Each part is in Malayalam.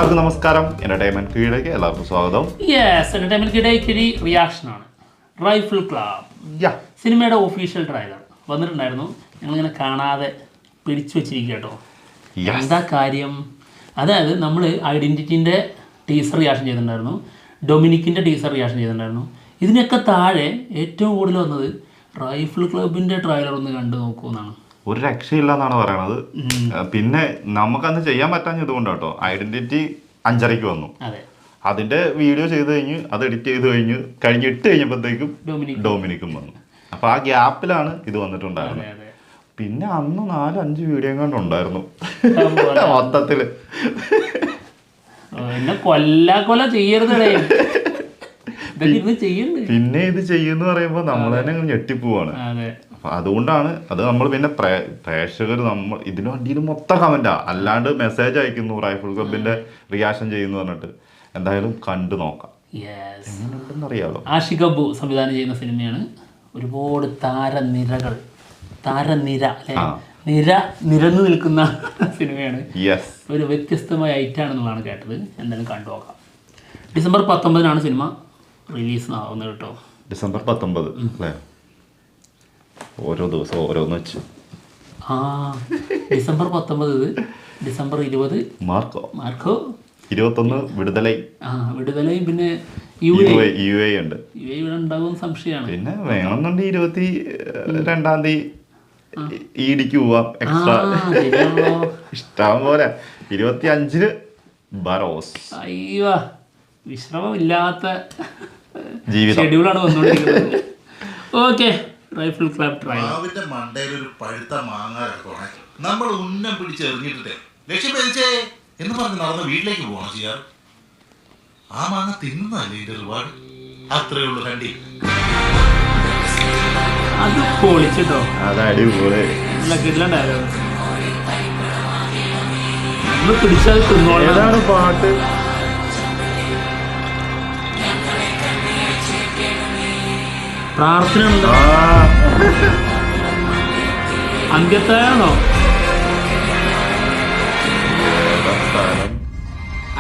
എല്ലാവർക്കും നമസ്കാരം. എന്റർടൈൻമെന്റ് കീഴിലേക്ക് എല്ലാവർക്കും സ്വാഗതം. എന്റർടൈൻമെന്റ് കിടയിക്കിരി റിയാക്ഷൻ ആണ്. റൈഫിൾ ക്ലബ് സിനിമയുടെ ഒഫീഷ്യൽ ട്രailer വന്നിട്ടുണ്ടായിരുന്നു. ഞങ്ങളിങ്ങനെ കാണാതെ പിടിച്ചു വെച്ചിരിക്കുക കേട്ടോ. എന്താ കാര്യം? അതായത് നമ്മൾ ഐഡന്റിറ്റിന്റെ ടീസർ റിയാക്ഷൻ ചെയ്തിട്ടുണ്ടായിരുന്നു, ഡൊമിനിക്കിന്റെ ടീസർ റിയാക്ഷൻ ചെയ്തിട്ടുണ്ടായിരുന്നു. ഇതിനൊക്കെ താഴെ ഏറ്റവും കൂടുതൽ വന്നത് റൈഫിൾ ക്ലബിന്റെ ട്രailer ഒന്ന് കണ്ടു നോക്കൂ എന്നാണ്. ഒരു രക്ഷയില്ല എന്നാണ് പറയണത്. പിന്നെ നമുക്കന്ന് ചെയ്യാൻ പറ്റാഞ്ഞത് കൊണ്ടാട്ടോ. ഐഡന്റിറ്റി 5:30 വന്നു. അതിന്റെ വീഡിയോ ചെയ്ത് കഴിഞ്ഞ് അത് എഡിറ്റ് ചെയ്ത് കഴിഞ്ഞ് ഇട്ട് കഴിഞ്ഞപ്പോഴത്തേക്കും ഡൊമിനിക്കും വന്നു. അപ്പൊ ആ ഗ്യാപ്പിലാണ് ഇത് വന്നിട്ടുണ്ടായിരുന്നത്. പിന്നെ അന്ന് 4-5 വീഡിയോ എങ്ങാണ്ട് ഉണ്ടായിരുന്നു മൊത്തത്തില്. കൊല ചെയ്യരുതേ. പിന്നെ ഇത് ചെയ്യുന്ന പറയുമ്പോ നമ്മൾ തന്നെ ഞെട്ടിപ്പോവാണ്. അപ്പൊ അതുകൊണ്ടാണ് അത് നമ്മൾ പിന്നെ പ്രേക്ഷകർ നമ്മൾ ഇതിന് വേണ്ടിയിട്ട് മൊത്തം കമന്റാ, അല്ലാണ്ട് മെസ്സേജ് അയക്കുന്നു റൈഫിൾ ക്ലബിന്റെ റിയാക്ഷൻ ചെയ്യുന്നു പറഞ്ഞിട്ട്. എന്തായാലും കണ്ടു നോക്കാം. അറിയാലോ, ആഷിഖ് അബു സംവിധാനം ചെയ്യുന്ന സിനിമയാണ്. ഒരുപാട് നിരന്നു നിൽക്കുന്ന സിനിമയാണ്. ഒരു വ്യത്യസ്തമായ ഐറ്റാണെന്നുള്ളതാണ് കേട്ടത്. എന്തായാലും കണ്ടു നോക്കാം. ഡിസംബർ 19 സിനിമ റിലീസ് ആവുന്നത് കേട്ടോ. ഡിസംബർ 19 അല്ലേ? ഓരോ ദിവസം ഓരോന്ന് വെച്ച്. ഡിസംബർ 19, ഡിസംബർ 20 മാർക്കോ, 21 വിടുതലയും പിന്നെ യു എ ഉണ്ട്. ഇവിടെ ഉണ്ടാകുന്ന സംശയമാണ്. പിന്നെ വേണമെന്നുണ്ടെങ്കിൽ 22 തീയതി ഈടിക്ക് പോവാം. എക്സ്ട്രാ ഇഷ്ടം പോലെ. 25 ബറോസ്. അയ്യോ, വിശ്രമമില്ലാത്ത ഷെഡ്യൂളാണ് വന്നുകൊണ്ടിരിക്കുന്നത്. Okay, rifle club trailer. മണ്ടയിലൊരു പഴുത്ത മാങ്ങ നമ്മൾ ഉന്നം പിടിച്ചെറിഞ്ഞിട്ടേ ലക്ഷ്യം വെച്ചേ എന്ന് പറഞ്ഞ് നടന്ന് വീട്ടിലേക്ക് പോകണം ചെയ്യാറ്. ആ മാങ്ങ തിന്നല്ലേ ഇത് ഒരുപാട്. അത്രേ ഉള്ളൂ കണ്ടി. അത് പൊളിച്ചിട്ടോ. പിടിച്ചാൽ ഏതാണ് പാട്ട്? പ്രാർത്ഥന അന്ത്യത്തായാണോ?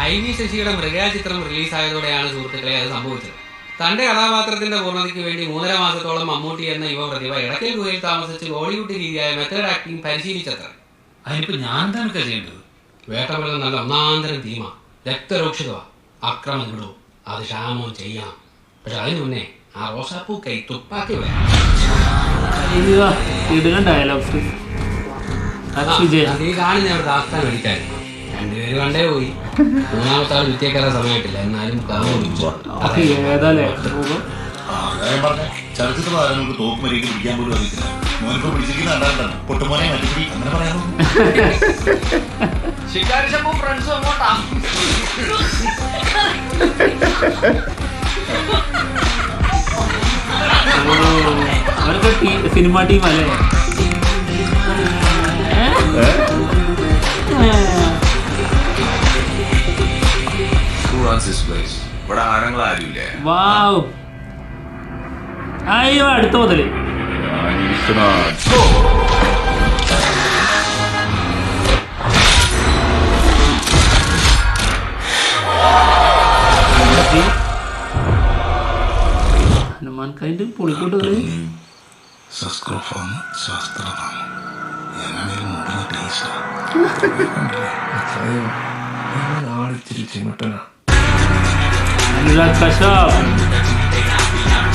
IV ശശിയുടെ മൃഗ ചിത്രം റിലീസായതോടെയാണ് സുഹൃത്തുക്കളെ അത് സംഭവിച്ചത്. തന്റെ കഥാപാത്രത്തിന്റെ പൂർണ്ണതയ്ക്ക് വേണ്ടി 3.5 മാസത്തോളം മമ്മൂട്ടി എന്ന യുവ പ്രതിഭ ഇടയ്ക്കൽ ഗുഹയിൽ താമസിച്ച് ബോളിവുഡ് രീതിയായ മെത്തേഡ് ആക്ടിംഗ് പരിശീലിച്ചത്ര. അതിനിപ്പോ ഞാൻ തന്നെ ചെയ്യേണ്ടത് വേട്ടമൃഗം നല്ല ഒന്നാന്തരം തീമ, രക്തരോക്ഷിതവ, അക്രമം വിടും, അത് ക്ഷാമവും ചെയ്യാം. പക്ഷെ അതിന് മുന്നേ ആ റോസാപ്പൂ കൈ തുപ്പാക്കി ഡയലോഗ്സ് കാണുന്ന അവിടെ ആസ്ഥാനം അടിക്കാൻ 2 പേര് കണ്ടേ പോയി. 3-ാമത്തെ ആൾ വിദ്യക്കാരെ സമയത്തില്ല. എന്നാലും ചലച്ചിത്ര താരങ്ങൾക്ക് തോക്ക് മരിക്ക് പിടിക്കാൻ പോലും അറിയത്തില്ല. മോനിപ്പോ പിടിച്ചിരിക്കുന്ന പൊട്ടുമോനെ മറ്റുപിടി അങ്ങനെ പറയാമോ? അവരൊക്കെ സിനിമ ടീം അല്ലേ? അയ്യോ, അടുത്ത മുതല് ഹനുമാൻകാരിന്റെ പൊളിക്കൂട്ട്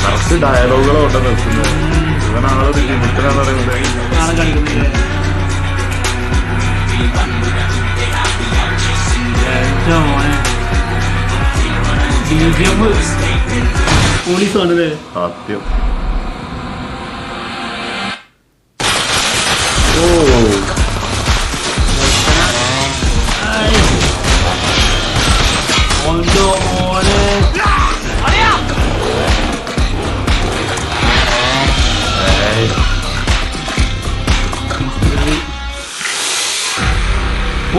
കറക്റ്റ് ഡയലോഗുകളോട്ട് നിർത്തുന്നത്. ഇവനാളൊരു ചിമിട്ടനാന്ന് പറയുന്നത്. പോലീസ് വന്നത് സത്യം.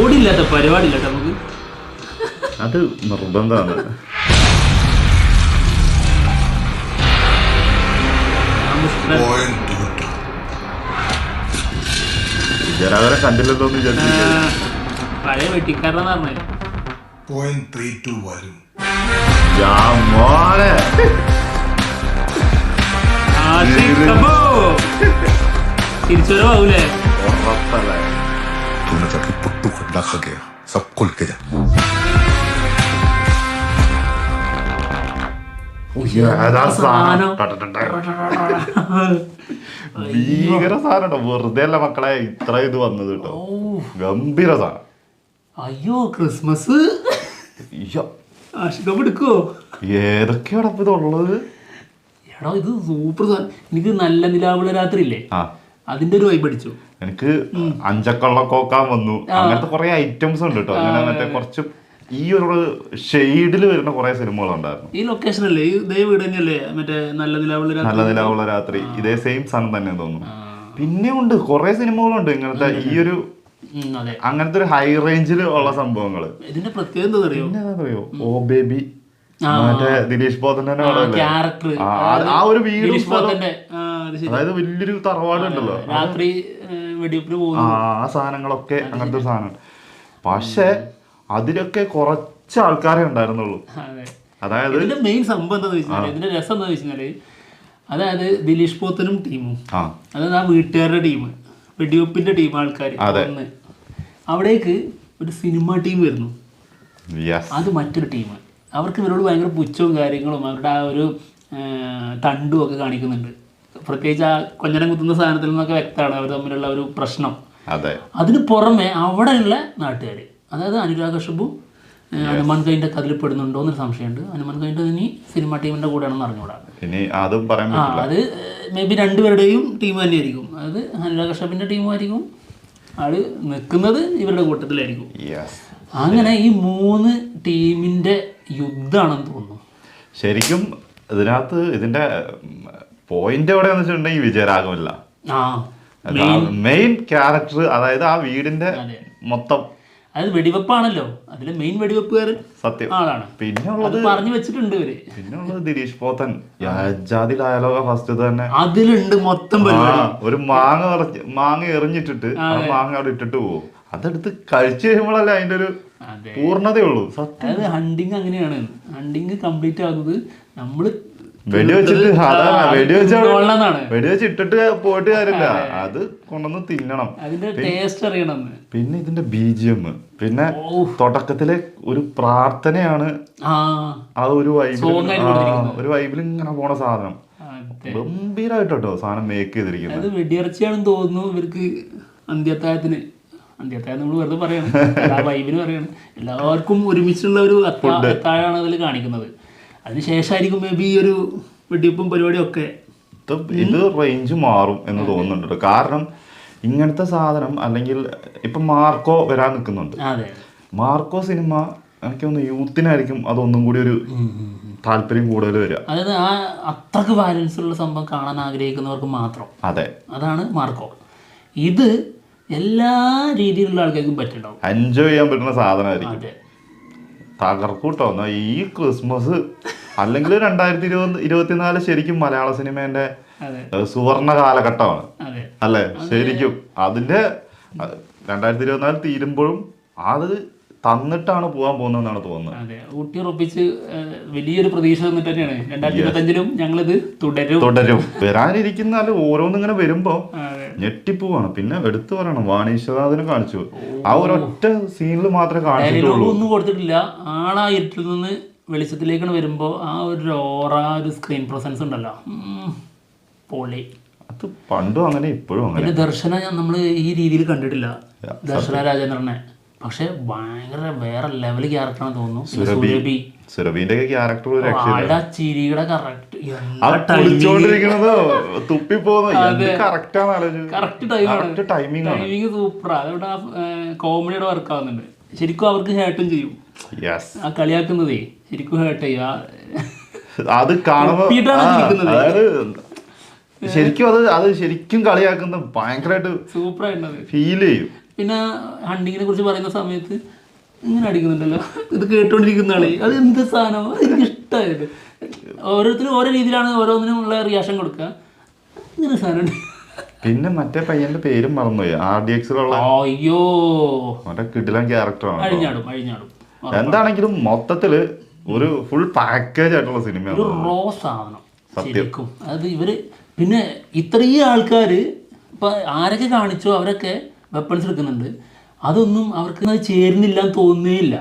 ഓടില്ലാത്ത പരിപാടിയില്ല നമുക്ക്. അത് നിർബന്ധമാണ്. പഴയ വെട്ടിക്കാരനെന്ന് പറഞ്ഞത് 0.32 വരും. തിരിച്ചുവരവാവൂലേ? तुमने जाके पुट्टू खड्डा खा गया सब खुल के जा. ഭീകര സാധനം വെറുതെ അല്ല മക്കളെ ഇത്ര ഇത് വന്നത് കേട്ടോ. ഗംഭീര സാധനം. അയ്യോ ക്രിസ്മസ് എടുക്കോ? ഏതൊക്കെയാണ് അപ്പൊ ഇതുള്ളത്? എടാ ഇത് സൂപ്പർ സാധനം. എനിക്ക് നല്ല നിലാവുള്ള രാത്രി ഇല്ലേ, അതിന്റെ ഒരു വൈബ് അടിച്ചു. എനിക്ക് അഞ്ചക്കള്ള കോക്കാൻ വന്നു. അങ്ങനത്തെ കുറെ ഐറ്റംസ് ഉണ്ട് കേട്ടോ. അങ്ങനെ മറ്റേ കുറച്ച് ഈ ഒരു ഷെയ്ഡിൽ വരുന്ന കുറെ സിനിമകളുണ്ടായിരുന്നു. ഈ ലൊക്കേഷൻ അല്ലേ, ഇതേ വീട് തന്നെയല്ലേ മറ്റേ നല്ല നിലാവുള്ള രാത്രി? ഇതേ സെയിം സാധനം തന്നെ തോന്നുന്നു. പിന്നെ ഉണ്ട് കുറെ സിനിമകളുണ്ട് ഇങ്ങനത്തെ ഈ ഒരു അങ്ങനത്തെ ഒരു ഹൈ റേഞ്ചിൽ ഉള്ള സംഭവങ്ങള്. ഇതിന്റെ പ്രത്യേകത എന്താ അറിയോ? ഓ ബേബി മറ്റേ ദിലീഷ് പോത്തന്റെ ക്യാരക്ടർ, ആ ഒരു വീട്, അതായത് വലിയൊരു തറവാട് ഉണ്ടല്ലോ, രാത്രി വെടിവെപ്പിന് പോകുന്നു, ആ സാധനങ്ങളൊക്കെ അങ്ങനത്തെ ഒരു സാധനം. പക്ഷെ അതിലൊക്കെ കുറച്ച് ആൾക്കാരെ ഉണ്ടായിരുന്നുള്ളൂ. അതായത് ഇതിന്റെ മെയിൻ സംഭവം എന്താന്ന് വെച്ചാൽ, ഇതിന്റെ രസം എന്താന്ന് വെച്ചാല്, അതായത് ദിലീഷ് പോത്തനും ടീമും, അതായത് ആ വീട്ടുകാരുടെ ടീം, വെടിവെപ്പിന്റെ ടീം ആൾക്കാർ, അവിടേക്ക് ഒരു സിനിമ ടീം വരുന്നു, അത് മറ്റൊരു ടീം. അവർക്ക് ഇവരോട് ഭയങ്കര പുച്ഛവും കാര്യങ്ങളും അവരുടെ ആ ഒരു തണ്ടും ഒക്കെ കാണിക്കുന്നുണ്ട്. പ്രത്യേകിച്ച് ആ കൊഞ്ഞനം കുത്തുന്ന സാധനത്തിൽ നിന്നൊക്കെ വ്യക്തമാണ് അവർ തമ്മിലുള്ള ഒരു പ്രശ്നം. അതിന് പുറമെ അവിടെയുള്ള നാട്ടുകാർ, അതായത് അനുരാഗ് കശ്യപും ഹനുമാൻ കൈൻ്റെ അതിൽ പെടുന്നുണ്ടോ എന്നൊരു സംശയമുണ്ട്. ഹനുമാൻ കൈൻ്റെ ഇനി സിനിമ ടീമിൻ്റെ കൂടെയാണെന്ന് അറിഞ്ഞുകൂടാ. അത് മേ ബി രണ്ടുപേരുടെയും ടീം തന്നെയായിരിക്കും. അതായത് അനുരാഗ് കശ്യപിൻ്റെ ടീമായിരിക്കും, ആള് നിൽക്കുന്നത് ഇവരുടെ കൂട്ടത്തിലായിരിക്കും. അങ്ങനെ ഈ 3 ടീമിന്റെ യുദ്ധമാണെന്ന് തോന്നുന്നു. ശരിക്കും ഇതിനകത്ത് ഇതിന്റെ പോയിന്റ് എവിടെയാന്ന് വെച്ചിട്ടുണ്ടെങ്കിൽ വിജയരാഘവല്ല മെയിൻ ക്യാരക്ടർ. അതായത് ആ വീടിന്റെ മൊത്തം, അതായത് വെടിവെപ്പാണല്ലോ, അതിലെ മെയിൻ വെടിവെപ്പുകാരൻ സത്യം ആളാണ്. പിന്നെ ഉള്ളത് പറഞ്ഞു വെച്ചിട്ടുണ്ട് ഇവര്. പിന്നെ ഉള്ളത് ദിലീഷ് പോത്തൻ. യാജാതി ഡയലോഗ ഫസ്റ്റ് തന്നെ അതിലുണ്ട് മൊത്തം. ഒരു മാങ്ങ എറിഞ്ഞിട്ടിട്ട് ആ മാങ്ങ അവിടെ ഇട്ടിട്ട് പോകും. അതെടുത്ത് കഴിച്ചു കഴിയുമ്പോഴല്ലേ അതിന്റെ ഒരു പൂർണ്ണതയുള്ളൂ. അതായത് ഹണ്ടിങ് അങ്ങനെയാണ്. ഹണ്ടിങ് കംപ്ലീറ്റ് ആകുന്നത് നമ്മള് വെടിവെച്ച് ഇട്ടിട്ട് പോയിട്ട് കാര്യമില്ല, അത് കൊണ്ടുവന്ന് തിന്നണം, അതിന്റെ ടേസ്റ്റ് അറിയണം. പിന്നെ ഇതിന്റെ BGM, പിന്നെ തുടക്കത്തിലെ ഒരു പ്രാർത്ഥനയാണ് ആ ഒരു വൈബിൽ ഇങ്ങനെ പോണ സാധനം. ഗംഭീരമായിട്ടോ സാധനം മേക്ക് ചെയ്തിരിക്കുന്നത്. അത് വെടിയിറച്ചിയാണെന്ന് തോന്നുന്നു ഇവർക്ക്. അന്ത്യത്താഴത്തിന് നമ്മൾ വെറുതെ പറയാണ്, ആ വൈബിന് പറയാണ്. എല്ലാവർക്കും ഒരുമിച്ചുള്ള ഒരു അത്താഴമാണ് അതിൽ കാണിക്കുന്നത്. അതിനുശേഷമായിരിക്കും മേ ബി ഈ ഒരു വെടിവെപ്പും പരിപാടിയും ഒക്കെ. ഇത് റേഞ്ച് മാറും എന്ന് തോന്നുന്നുണ്ട്. കാരണം ഇങ്ങനത്തെ സാധനം, അല്ലെങ്കിൽ ഇപ്പൊ മാർക്കോ വരാൻ നിൽക്കുന്നുണ്ട്. മാർക്കോ സിനിമ എനിക്ക് തോന്നുന്നു യൂത്തിനായിരിക്കും അതൊന്നും കൂടി ഒരു താല്പര്യം കൂടുതൽ വരിക. അതായത് ആ അത്രക്ക് വയലൻസ് ഉള്ള സംഭവം കാണാൻ ആഗ്രഹിക്കുന്നവർക്ക് മാത്രം. അതാണ് മാർക്കോ. ഇത് എല്ലാ രീതിയിലുള്ള ആൾക്കാർക്കും പറ്റുണ്ടാവും, എൻജോയ് ചെയ്യാൻ പറ്റുന്ന സാധനമായിരിക്കും. തകർക്കൂട്ടോ ഈ ക്രിസ്മസ്. അല്ലെങ്കിൽ 2024 ശരിക്കും മലയാള സിനിമേന്റെ സുവർണ കാലഘട്ടമാണ് അല്ലേ? ശരിക്കും അതിന്റെ 2024 തീരുമ്പോഴും അത് തന്നിട്ടാണ് പോകാൻ പോകുന്നതെന്നാണ് തോന്നുന്നത്. അതെ, ഊട്ടി ഉറപ്പിച്ച് വലിയൊരു പ്രതീക്ഷ തന്നിട്ട് തന്നെയാണ് 2025 ഞങ്ങളിത് തുടരും. വരാനിരിക്കുന്ന ഓരോന്നിങ്ങനെ വരുമ്പോ ഞെട്ടിപ്പോവാണ്. പിന്നെ എടുത്തു പറയണം, വാണീശ്വരാദിനെ കാണിച്ചു, ആ ഒരൊറ്റ സീനിൽ മാത്രമേ കാണിച്ചിട്ടുള്ളൂ, ഒന്നും കൊടുത്തിട്ടില്ല. ആളാ ഇരുട്ടിൽ നിന്ന് വെളിച്ചത്തിലേക്കാണ് വരുമ്പോ ആ ഒരു ഓറ, ഒരു സ്ക്രീൻ പ്രസൻസ് ഉണ്ടല്ലോ, പൊളി. അത് പണ്ടും അങ്ങനെ ഇപ്പോഴും അങ്ങനെ. പിന്നെ ദർശന നമ്മള് ഈ രീതിയിൽ കണ്ടിട്ടില്ല, ദർശന രാജേന്ദ്രനെ. പക്ഷെ ഭയങ്കര വേറെ ലെവൽ ക്യാരക്ടറാണ് തോന്നുന്നു. സുരഭിന്റെ ക്യാരക്ടർ ചിരിയുടെ കറക്റ്റ് ടൈമിങ് സൂപ്പറാ. അതോടെ കോമഡിയുടെ വർക്ക് ആവുന്നുണ്ട്. ശരിക്കും അവർക്ക് ഹേർട്ടും ചെയ്യും. ആ കളിയാക്കുന്നതേ ശരിക്കും ഹേർട്ട് ചെയ്യും. അത് ശരിക്കും അത് ശരിക്കും കളിയാക്കുന്ന ഭയങ്കരമായിട്ട് സൂപ്പറായിട്ടത് ഫീൽ ചെയ്യും. പിന്നെ ഹണ്ടിങ്ങിനെ കുറിച്ച് പറയുന്ന സമയത്ത് ഇങ്ങനെ അടിക്കുന്നുണ്ടല്ലോ, ഇത് കേട്ടോണ്ടിരിക്കുന്ന ആളെ അത് എന്ത് സാധനം, എനിക്ക് ഇഷ്ടമായത്. ഓരോരുത്തരും ഓരോ രീതിയിലാണ് ഓരോന്നിനും ഉള്ള റിയാക്ഷൻ കൊടുക്കുക. ഇങ്ങനെ സാധനം. പിന്നെ മറ്റേ പയ്യന്റെ പേരും മറന്നുപോയി, RDX. അയ്യോ, മറ്റേ കിടിലൻ ക്യാരക്ടറാണ്. അഴിഞ്ഞാടും എന്താണെങ്കിലും മൊത്തത്തില് ഒരു ഫുൾ പാക്കേജ് ആയിട്ടുള്ള ഒരു സിനിമയാണ്. റോ സാധനം ശരിക്കും. അത് ഇവര് പിന്നെ ഇത്രയും ആൾക്കാർ ഇപ്പൊ ആരൊക്കെ കാണിച്ചോ അവരൊക്കെ വെപ്പൺസ് എടുക്കുന്നുണ്ട്. അതൊന്നും അവർക്ക് അത് ചേരുന്നില്ല എന്ന് തോന്നുന്നേയില്ല.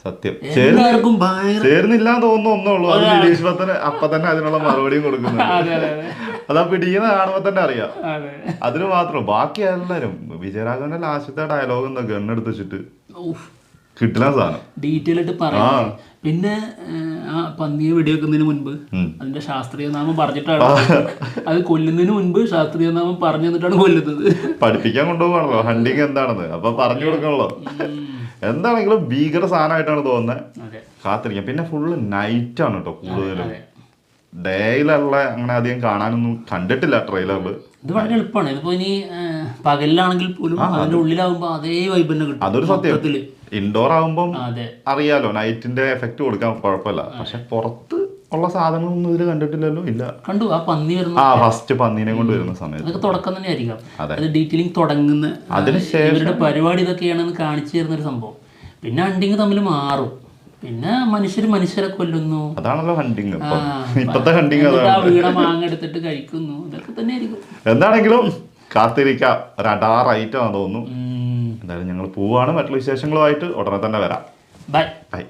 സത്യം എല്ലാവർക്കും ഭയങ്കര ചേർന്നില്ല തോന്നുന്നു ഒന്നുള്ളൂ. അത് നിരീഷ് പത്തന് അപ്പൊ തന്നെ അതിനുള്ള മറുപടിയും കൊടുക്കുന്നുണ്ട്. അതാ പിടിക്കുന്ന കാണുമ്പോ തന്നെ അറിയാം. അതിന് മാത്രം ബാക്കി എല്ലാരും വിജയരാഘവന്റെ ലാസ്റ്റത്തെ ഡയലോഗ് എന്താ ഗണ്ണെടുത്ത് വെച്ചിട്ട് കിട്ടില്ല സാധനം ഡീറ്റെയിൽ ആയിട്ട് പറയാം. പിന്നെ ആ പന്നിയെ വെടിവെക്കുന്നതിന് മുൻപ് അതിന്റെ ശാസ്ത്രീയ നാമം പറഞ്ഞിട്ടാണ് അത് കൊല്ലുന്നതിന് മുൻപ് ശാസ്ത്രീയ നാമം പറഞ്ഞു തന്നിട്ടാണ് കൊല്ലുന്നത്. പഠിപ്പിക്കാൻ കൊണ്ടുപോകാണല്ലോ ഹണ്ടിങ് എന്താണെന്ന്. അപ്പൊ പറഞ്ഞു കൊടുക്കണല്ലോ. എന്താണെങ്കിലും ഭീകര സാധനമായിട്ടാണ് തോന്നുന്നത്. കാത്തിരിക്കാം. പിന്നെ ഫുള്ള് നൈറ്റ് ആണ് കേട്ടോ കൂടുതലും. ഡേയിലുള്ള അങ്ങനെ അധികം കാണാനൊന്നും കണ്ടിട്ടില്ല ട്രെയിലറിൽ. ഇത് വളരെ എളുപ്പമാണ്. ഇതിപ്പോ ഇനി പകലിലാണെങ്കിൽ പോലും അതിന്റെ ഉള്ളിലാവുമ്പോ അതേ വൈബ് തന്നെ കിട്ടും. അതൊരു സത്യം. ഇൻഡോർ ആകുമ്പം അറിയാലോ നൈറ്റിന്റെ എഫക്ട് കൊടുക്കാൻ കുഴപ്പമില്ല. പക്ഷെ പുറത്ത് ഉള്ള സാധനങ്ങളൊന്നും ഇതിൽ കണ്ടിട്ടില്ലല്ലോ. ഇല്ല കണ്ടു. ആ പന്നി വരുന്ന ഫസ്റ്റ് പന്നീനെ കൊണ്ട് വരുന്ന സമയത്ത് അതൊക്കെ തുടക്കം തന്നെ ആയിരിക്കാം. അത് ഡീറ്റെയിലിംഗ് തുടങ്ങുന്ന ഇവരുടെ പരിപാടി ഇതൊക്കെയാണെന്ന് കാണിച്ചു തരുന്ന ഒരു സംഭവം. പിന്നെ ഹണ്ടിങ് തമ്മിൽ മാറും. പിന്നെ മനുഷ്യരെ കൊല്ലുന്നു. അതാണല്ലോ ഹണ്ടിങ്. ഇപ്പത്തെ ഹണ്ടിങ് വീണ മാങ്ങ എടുത്തിട്ട് കഴിക്കുന്നു. ഇതൊക്കെ തന്നെ ആയിരിക്കും. എന്താണെങ്കിലും കാത്തിരിക്കാം. ഒരു അടാറായിട്ടാണെന്ന് തോന്നുന്നു. എന്തായാലും ഞങ്ങൾ പോവാണ്. മറ്റുള്ള വിശേഷങ്ങളുമായിട്ട് ഉടനെ തന്നെ വരാം. ബൈ. ബൈ.